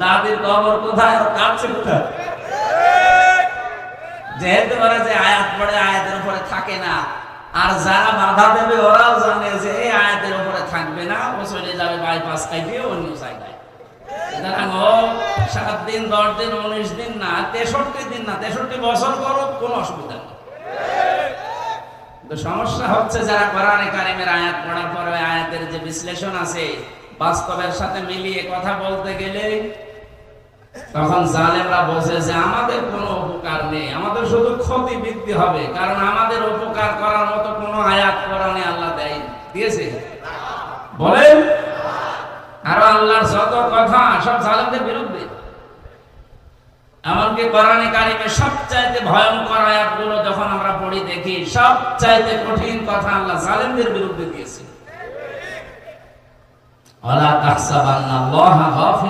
দাদির কবর কোথায় আর কাছে কোথায়? যেহেতু ওরা যে আয়াত পড়ে আয়াতের উপরে থাকে না, আর যারা বাধা দেবে ওরাও জানে যে এই আয়াতের উপরে থাকবে না, ও চলে যাবে বাইপাস কাটিয়ে অন্য জায়গায়। সুতরাং ও 7 দিন 10 দিন 19 দিন না 63 দিন না 63 বছর করুক, কোনো অসুবিধা নেই। তো সমস্যা হচ্ছে যারা কোরআনে কারিমের আয়াত পড়ার পরে আয়াতের যে বিশ্লেষণ আছে বাস্তবের সাথে মিলিয়ে কথা বলতে গেলে তখন জালেমরা বলছে যে আমাদের কোনো উপকার নেই, আমাদের শুধু ক্ষতি বৃদ্ধি হবে, কারণ আমাদের উপকার করার মতো কোনো আয়াত কোরআনে আল্লাহ দিয়েছে বলেন। আরো আল্লাহর যত কথা সব জালেমদের বিরুদ্ধে। এমনকি কোরআনে কারিমে সবচাইতে ভয়ঙ্কর আয়াতগুলো যখন আমরা পড়ি দেখি সবচাইতে কঠিন কথা আল্লাহ জালেমদের বিরুদ্ধে দিয়েছে। ওয়ালা তাহসাবান্নাল্লাহা গাফিল